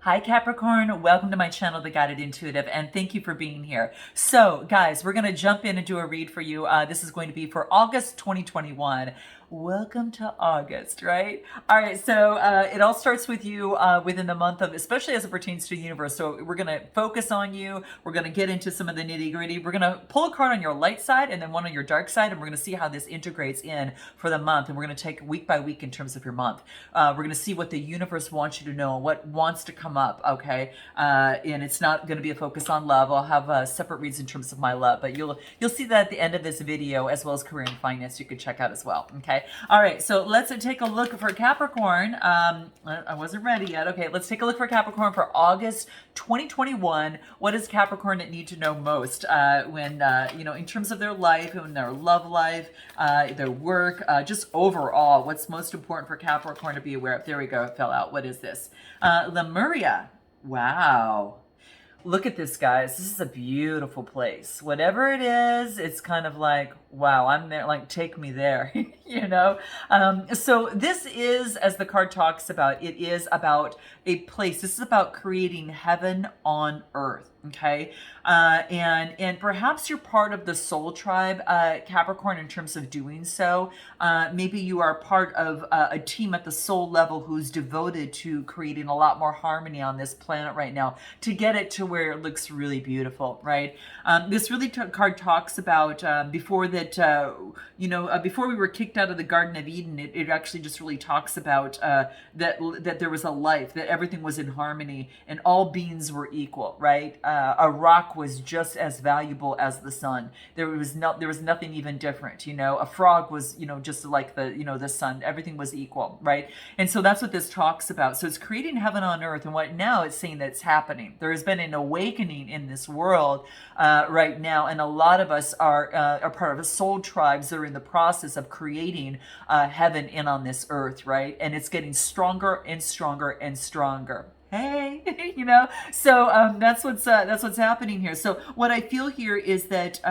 Hi Capricorn, welcome to my channel, The Guided Intuitive, and thank you for being here. So guys, we're going to jump in and do a read for you. This is going to be for August 2021. Welcome to August, right? All right, so it all starts with you within the month of, especially as it pertains to the universe. So we're going to focus on you. We're going to get into some of the nitty gritty. We're going to pull a card on your light side and then one on your dark side, and we're going to see how this integrates in for the month. And we're going to take week by week in terms of your month. We're going to see what the universe wants you to know, what wants to come up, okay? And it's not going to be a focus on love. I'll have separate reads in terms of my love, but you'll see that at the end of this video, as well as career and finance, you can check out as well, okay? All right, so let's take a look for Capricorn. I wasn't ready yet. Okay, let's take a look for Capricorn for August 2021. What does Capricorn need to know most when, in terms of their life, in their love life, their work, just overall, what's most important for Capricorn to be aware of? There we go, it fell out. What is this? Lemuria. Wow. Look at this, guys. This is a beautiful place. Whatever it is, it's kind of like, wow, I'm there, like, take me there, So this is, as the card talks about, it is about a place. This is about creating heaven on earth, okay? And perhaps you're part of the soul tribe, Capricorn, in terms of doing so. Maybe you are part of a team at the soul level who's devoted to creating a lot more harmony on this planet right now to get it to where it looks really beautiful, right? This really card talks about before we were kicked out of the Garden of Eden, it actually just really talks about that there was a life, that everything was in harmony and all beings were equal, right? A rock was just as valuable as the sun. There was nothing even different, A frog was, just like the sun. Everything was equal, right? And so that's what this talks about. So it's creating heaven on earth, and what now it's saying that it's happening. There has been an awakening in this world right now, and a lot of us are part of soul tribes that are in the process of creating heaven in on this earth, right? And it's getting stronger and stronger and stronger. Hey, so that's what's happening here. So what I feel here is that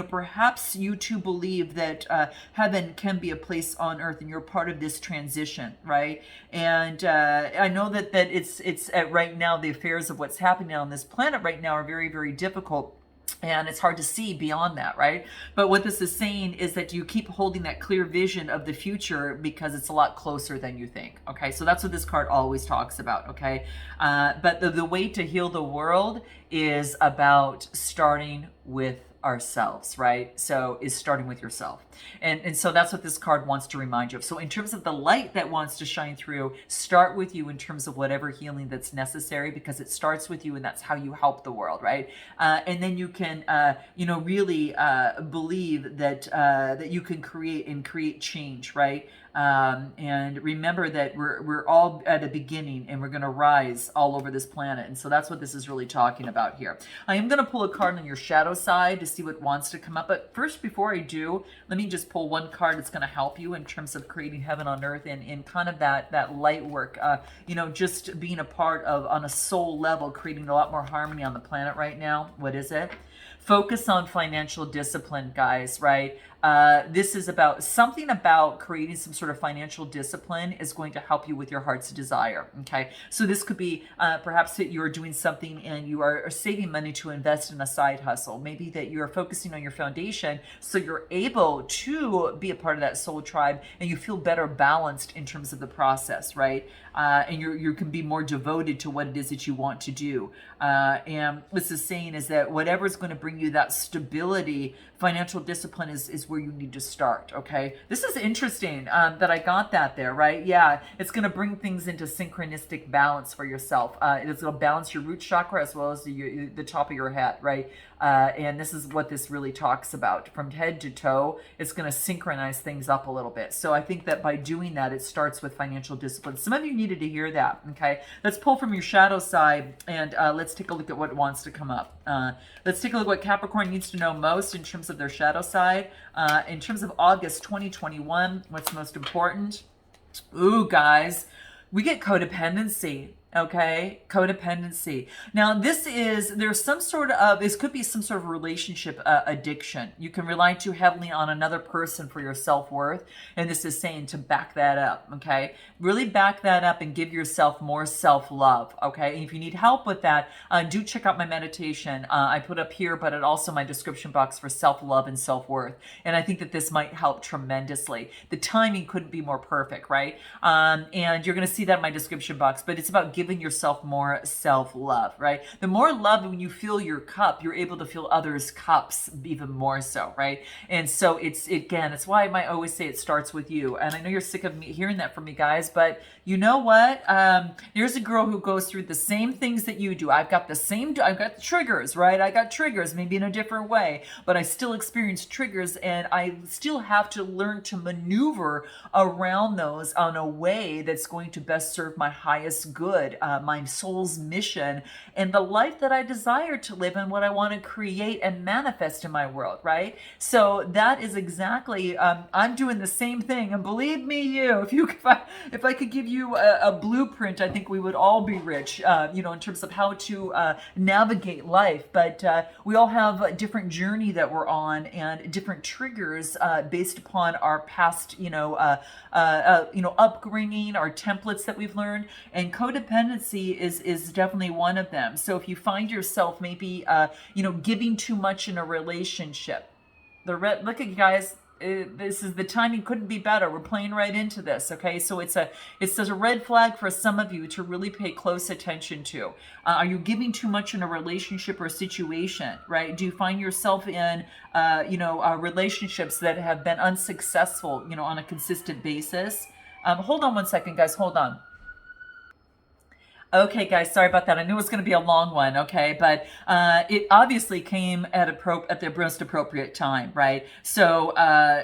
perhaps you too believe that heaven can be a place on earth, and you're part of this transition, right? And I know that it's right now, the affairs of what's happening on this planet right now are very, very difficult. And it's hard to see beyond that, right? But what this is saying is that you keep holding that clear vision of the future because it's a lot closer than you think, okay? So that's what this card always talks about, okay? But the way to heal the world is about starting with ourselves, right? So is starting with yourself. And so that's what this card wants to remind you of. So in terms of the light that wants to shine through, start with you in terms of whatever healing that's necessary, because it starts with you and that's how you help the world, right? And then you can, really believe that you can create change, right? And remember that we're all at a beginning and we're going to rise all over this planet. And so that's what this is really talking about here. I am going to pull a card on your shadow side to see what wants to come up. But first, before I do, let me just pull one card that's going to help you in terms of creating heaven on earth and in kind of that light work, just being a part of, on a soul level, creating a lot more harmony on the planet right now. What is it? Focus on financial discipline, guys, right? This is about something about creating some sort of financial discipline is going to help you with your heart's desire, okay? So this could be perhaps that you're doing something and you are saving money to invest in a side hustle. Maybe that you're focusing on your foundation so you're able to be a part of that soul tribe and you feel better balanced in terms of the process, right? And you can be more devoted to what it is that you want to do. And what this is saying is that whatever is going to bring you that stability, financial discipline is where you need to start, okay? This is interesting that I got that there, right? Yeah, it's going to bring things into synchronistic balance for yourself. It's going to balance your root chakra as well as the top of your head, right? And this is what this really talks about. From head to toe, it's going to synchronize things up a little bit. So I think that by doing that, it starts with financial discipline. Some of you needed to hear that, okay? Let's pull from your shadow side and let's take a look at what wants to come up. Let's take a look at what Capricorn needs to know most in terms of their shadow side. In terms of August 2021, what's most important? Ooh, guys, we get codependency. Okay, codependency. Now, there's some sort of, this could be some sort of relationship addiction. You can rely too heavily on another person for your self-worth. And this is saying to back that up, okay? Really back that up and give yourself more self-love, okay? And if you need help with that, do check out my meditation. I put up here, but it also my description box for self-love and self-worth. And I think that this might help tremendously. The timing couldn't be more perfect, right? And you're going to see that in my description box, but it's about giving yourself more self-love, right? The more love, when you fill your cup, you're able to fill others' cups even more so, right? And so it's why I always say it starts with you. And I know you're sick of me hearing that from me, guys, but you know what? Here's a girl who goes through the same things that you do. I've got the triggers, right? I got triggers, maybe in a different way, but I still experience triggers, and I still have to learn to maneuver around those on a way that's going to best serve my highest good, my soul's mission, and the life that I desire to live and what I want to create and manifest in my world, right? So that is exactly, I'm doing the same thing. And believe me, if I could give you a blueprint, I think we would all be rich, in terms of how to navigate life. But we all have a different journey that we're on, and different triggers based upon our past, upbringing, our templates that we've learned. And codependency is definitely one of them. So if you find yourself maybe, giving too much in a relationship, look at you guys. This is the timing couldn't be better. We're playing right into this, okay? So it's a red flag for some of you to really pay close attention to. Are you giving too much in a relationship or situation, right? Do you find yourself in, relationships that have been unsuccessful, on a consistent basis? Hold on one second, guys. Hold on. Okay, guys, sorry about that. I knew it was going to be a long one, okay? But it obviously came at the most appropriate time, right? So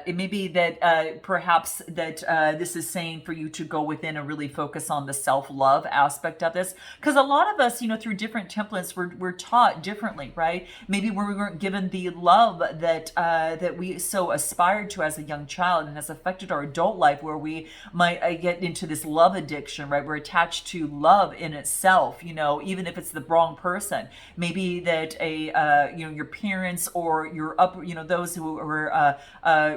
it may be that perhaps that this is saying for you to go within and really focus on the self-love aspect of this. Because a lot of us, through different templates, we're taught differently, right? Maybe we weren't given the love that we so aspired to as a young child, and has affected our adult life, where we might get into this love addiction, right? We're attached to love in itself, even if it's the wrong person. Maybe that your parents or those who were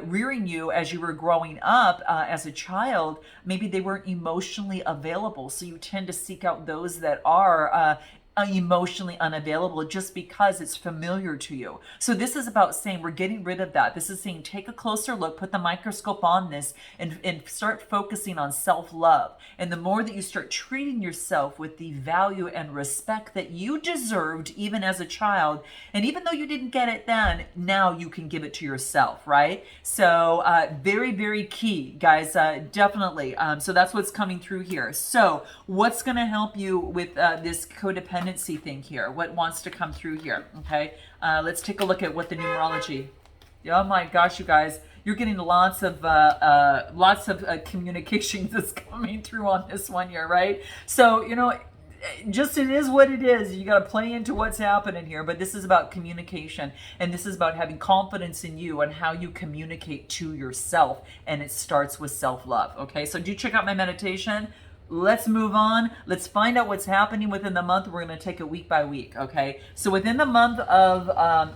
rearing you as you were growing up as a child, maybe they weren't emotionally available. So you tend to seek out those that are emotionally unavailable just because it's familiar to you. So this is about saying we're getting rid of that. This is saying take a closer look, put the microscope on this, and start focusing on self-love. And the more that you start treating yourself with the value and respect that you deserved even as a child, and even though you didn't get it then, now you can give it to yourself, right? So very, very key, guys, definitely. So that's what's coming through here. So what's going to help you with this codependency thing here? What wants to come through here? Okay, let's take a look at what the numerology. Oh my gosh, you guys, you're getting lots of communications that's coming through on this one here, right? So just it is what it is. You got to play into what's happening here, but this is about communication, and this is about having confidence in you and how you communicate to yourself, and it starts with self-love. Okay, so do check out my meditation. Let's move on. Let's find out what's happening within the month. We're going to take it week by week, okay? So within the month of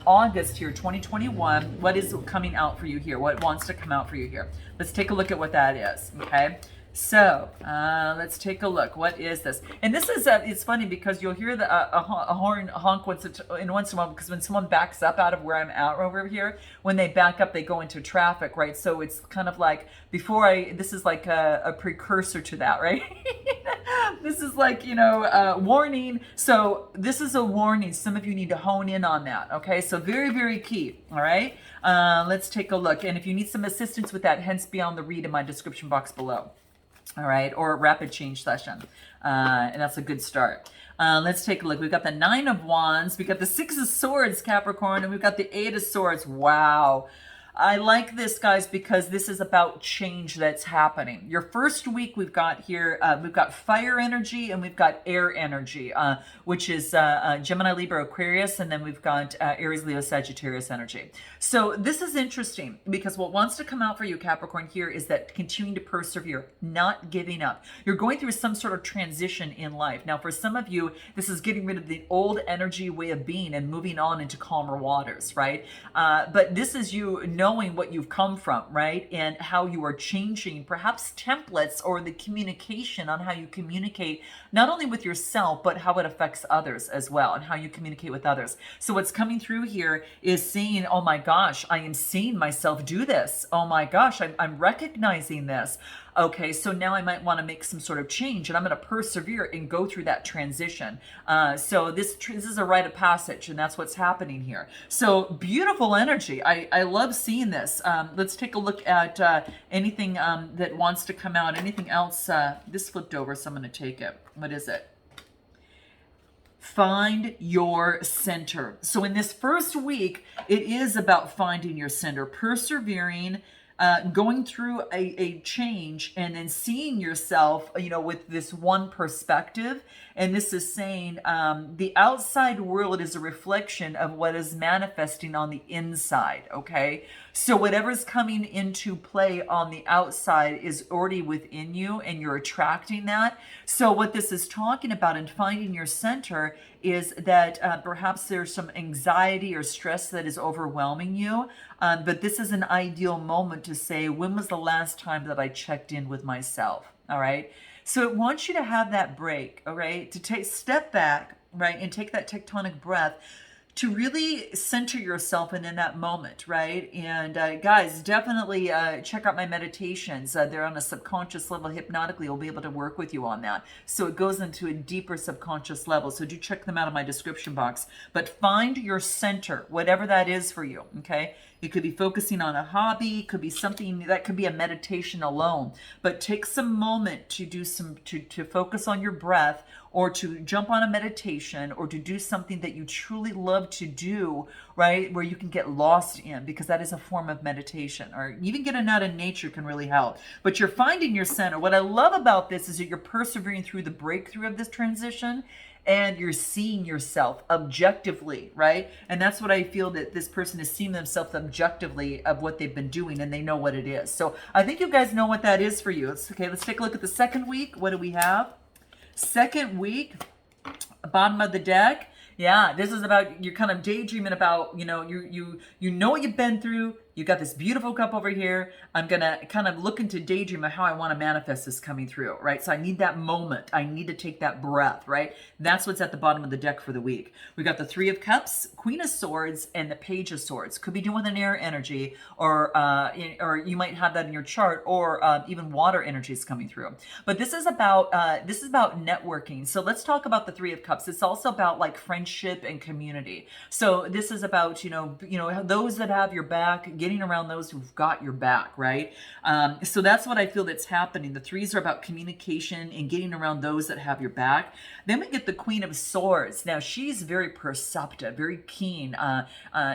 August here, 2021, what is coming out for you here? What wants to come out for you here? Let's take a look at what that is, okay? So let's take a look. What is this? And this is, it's funny because you'll hear a horn honk once in a while, because when someone backs up out of where I'm at over here, when they back up, they go into traffic, right? So it's kind of like this is like a precursor to that, right? This is like, warning. So this is a warning. Some of you need to hone in on that, okay? So very, very key, all right? Let's take a look. And if you need some assistance with that, hence beyond the read in my description box below. All right, or a rapid change session. And that's a good start. Let's take a look. We've got the 9 of Wands. We've got the 6 of Swords, Capricorn, and we've got the 8 of Swords. Wow. I like this, guys, because this is about change that's happening. Your first week, we've got here, we've got fire energy and we've got air energy, which is Gemini, Libra, Aquarius, and then we've got Aries, Leo, Sagittarius energy. So this is interesting because what wants to come out for you, Capricorn, here is that continuing to persevere, not giving up. You're going through some sort of transition in life. Now, for some of you, this is getting rid of the old energy way of being and moving on into calmer waters, right? But this is you knowing what you've come from, right? And how you are changing perhaps templates or the communication on how you communicate, not only with yourself, but how it affects others as well and how you communicate with others. So what's coming through here is seeing, oh my gosh, I am seeing myself do this. Oh my gosh, I'm recognizing this. Okay, so now I might want to make some sort of change, and I'm going to persevere and go through that transition. So this is a rite of passage, and that's what's happening here. So beautiful energy. I love seeing this. Let's take a look at anything that wants to come out. Anything else? This flipped over, so I'm going to take it. What is it? Find your center. So in this first week, it is about finding your center, persevering, going through a change and then seeing yourself, with this one perspective. And this is saying the outside world is a reflection of what is manifesting on the inside. Okay. So whatever's coming into play on the outside is already within you and you're attracting that. So what this is talking about in finding your center is that perhaps there's some anxiety or stress that is overwhelming you. But this is an ideal moment to say, when was the last time that I checked in with myself? All right. So it wants you to have that break, all right, to step back, right, and take that tectonic breath to really center yourself in that moment, right? And guys, definitely check out my meditations. They're on a subconscious level. Hypnotically, we'll be able to work with you on that. So it goes into a deeper subconscious level. So do check them out in my description box. But find your center, whatever that is for you, okay? It could be focusing on a hobby, could be something that could be a meditation alone. But take some moment to do to focus on your breath, or to jump on a meditation, or to do something that you truly love to do, right? Where you can get lost in, because that is a form of meditation. Or even getting out in nature can really help. But you're finding your center. What I love about this is that you're persevering through the breakthrough of this transition, and you're seeing yourself objectively, right? And that's what I feel, that this person is seeing themselves objectively of what they've been doing, and they know what it is. So I think you guys know what that is for you. Okay, let's take a look at the second week. What do we have? Second week, bottom of the deck. Yeah, this is about, you're kind of daydreaming about, you know what you've been through. You got this beautiful cup over here. I'm going to kind of look into daydream of how I want to manifest this coming through, right? So I need that moment. I need to take that breath, right? That's what's at the bottom of the deck for the week. We got the Three of Cups, Queen of Swords, and the Page of Swords. Could be doing with an air energy, or you might have that in your chart, or even water energies coming through. But this is about networking. So let's talk about the Three of Cups. It's also about like friendship and community. So this is about those that have your back, getting around those who've got your back, right? So that's what I feel that's happening. The threes are about communication and getting around those that have your back. Then we get the Queen of Swords. Now, she's very perceptive, very keen.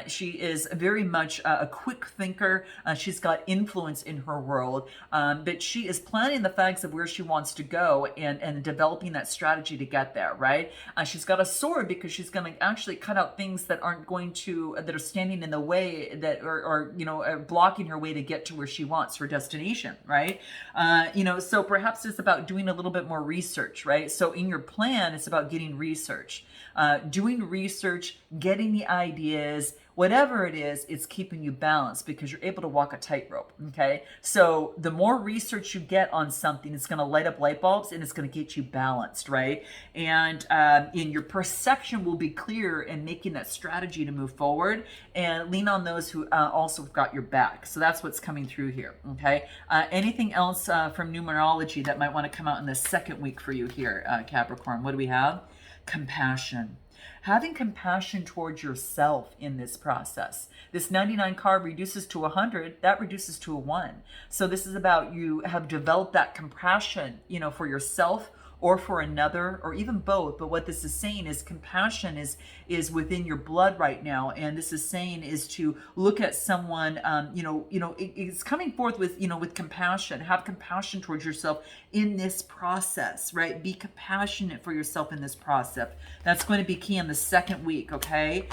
She is very much a quick thinker. She's got influence in her world, but she is planning the facts of where she wants to go and developing that strategy to get there, right? She's got a sword because she's going to actually cut out things that that are standing in the way, that are blocking her way to get to where she wants, her destination, right? So perhaps it's about doing a little bit more research, right? So in your plan, it's about getting research, doing research, getting the ideas, whatever it is, it's keeping you balanced because you're able to walk a tightrope, okay? So the more research you get on something, it's going to light up light bulbs and it's going to get you balanced, right? And in your perception will be clear in making that strategy to move forward, and lean on those who also have got your back. So that's what's coming through here, okay? Anything else from numerology that might want to come out in the second week for you here, Capricorn? What do we have? Compassion. Having compassion towards yourself in this process. This 99 card reduces to 100, that reduces to a 1. So this is about, you have developed that compassion, for yourself or for another, or even both. But what this is saying is compassion is within your blood right now, and this is saying is to look at someone. It's coming forth with with compassion. Have compassion towards yourself in this process, right? Be compassionate for yourself in this process. That's going to be key in the second week, okay?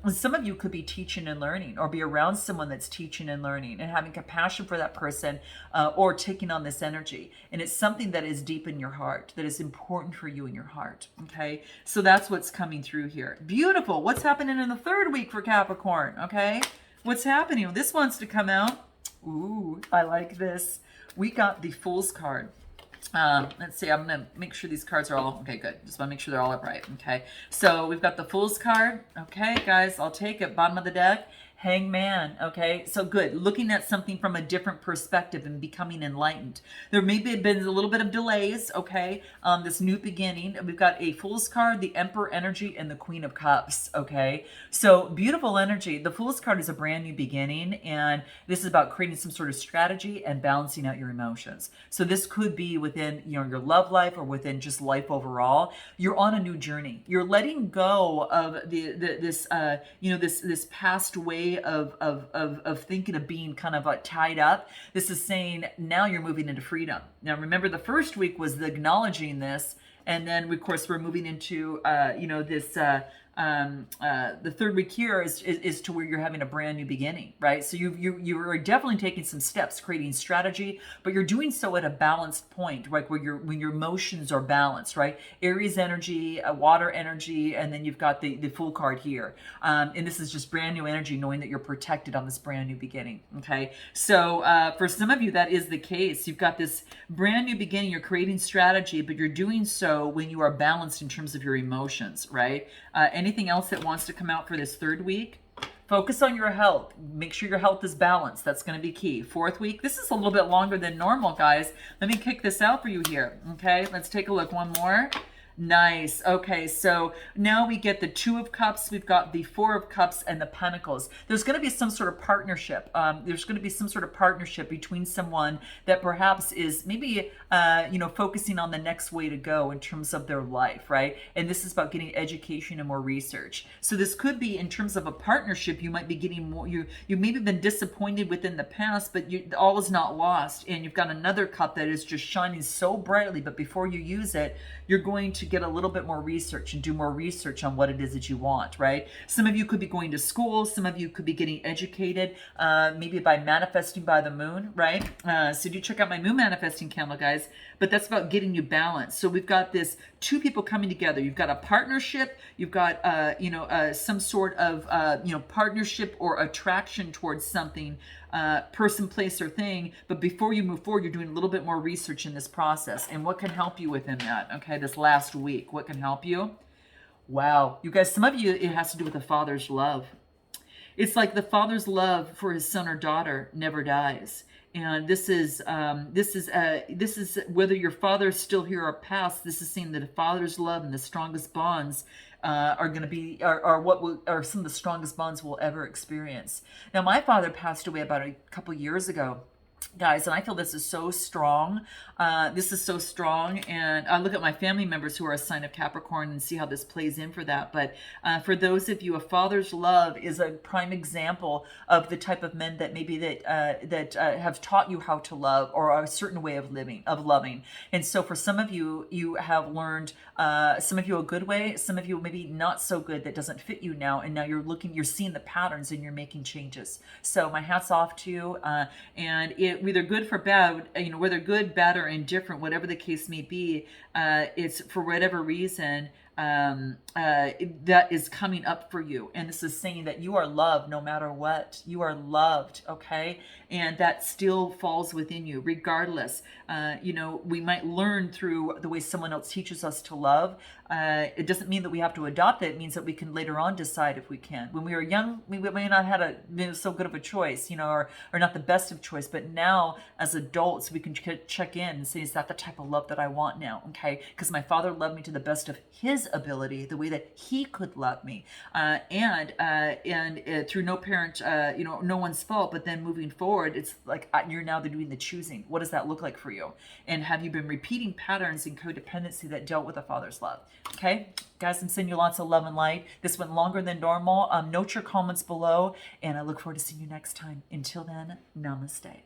Some of you could be teaching and learning, or be around someone that's teaching and learning, and having compassion for that person, or taking on this energy. And it's something that is deep in your heart, that is important for you in your heart, okay? So that's what's coming through here. Beautiful. What's happening in the third week for Capricorn, okay? What's happening? This wants to come out. Ooh, I like this. We got the Fool's card. Let's see, I'm going to make sure these cards are all, okay, good. Just want to make sure they're all upright, okay? So we've got the Fool's card. Okay, guys, I'll take it. Bottom of the deck. Hangman, okay? So good. Looking at something from a different perspective and becoming enlightened. There may have been a little bit of delays, okay? This new beginning. We've got a Fool's card, the Emperor energy, and the Queen of Cups, okay? So beautiful energy. The Fool's card is a brand new beginning, and this is about creating some sort of strategy and balancing out your emotions. So this could be within your love life, or within just life overall. You're on a new journey. You're letting go of this past way of thinking of being kind of tied up. This is saying now you're moving into freedom. Now remember, the first week was the acknowledging this, and then of course we're moving into the third week here is to where you're having a brand new beginning, right? So you are definitely taking some steps, creating strategy, but you're doing so at a balanced point, right? When your emotions are balanced, right? Aries energy, water energy, and then you've got the Fool card here, and this is just brand new energy, knowing that you're protected on this brand new beginning. Okay, so for some of you that is the case. You've got this brand new beginning. You're creating strategy, but you're doing so when you are balanced in terms of your emotions, right? Anything else that wants to come out for this third week? Focus on your health. Make sure your health is balanced. That's going to be key. Fourth week. This is a little bit longer than normal, guys. Let me kick this out for you here. Okay, let's take a look. One more. Nice. Okay, so now we get the Two of Cups, we've got the Four of Cups, and the Pentacles. There's going to be some sort of partnership. There's going to be some sort of partnership between someone that perhaps is maybe, focusing on the next way to go in terms of their life, right? And this is about getting education and more research. So this could be in terms of a partnership. You might be getting more. You maybe been disappointed within the past, but all is not lost. And you've got another cup that is just shining so brightly. But before you use it, you're going to get a little bit more research and do more research on what it is that you want, right? Some of you could be going to school. Some of you could be getting educated, maybe by manifesting by the moon, right? So do check out my moon manifesting candle, guys. But that's about getting you balanced. So we've got this two people coming together. You've got a partnership. You've got, some sort of, partnership or attraction towards something, person, place, or thing. But before you move forward, you're doing a little bit more research in this process. And what can help you within that? Okay, this last week, what can help you? Wow, you guys, some of you, it has to do with the father's love. It's like the father's love for his son or daughter never dies. And this is whether your father is still here or past. This is saying that a father's love and the strongest bonds are going to be are some of the strongest bonds we'll ever experience. Now, my father passed away about a couple years ago, guys, and I feel this is so strong. This is so strong, and I look at my family members who are a sign of Capricorn and see how this plays in for that. But for those of you, a father's love is a prime example of the type of men that maybe that have taught you how to love, or a certain way of loving. And so for some of you, you have learned, some of you a good way, some of you maybe not so good, that doesn't fit you now, and now you're seeing the patterns and you're making changes. So my hat's off to you, and whether good for bad, whether good, bad, or indifferent, whatever the case may be, it's for whatever reason that is coming up for you. And this is saying that you are loved no matter what. You are loved, okay? And that still falls within you regardless. We might learn through the way someone else teaches us to love. It doesn't mean that we have to adopt it. It means that we can later on decide if we can. When we were young, we may not have had so good of a choice, or not the best of choice. But now, as adults, we can check in and say, is that the type of love that I want now? okay? Because my father loved me to the best of his ability, the way that he could love me, and through no parent, no one's fault. But then moving forward, it's like you're now doing the choosing. What does that look like for you? And have you been repeating patterns in codependency that dealt with a father's love? Okay, guys, I'm sending you lots of love and light. This went longer than normal. Note your comments below, and I look forward to seeing you next time. Until then, namaste.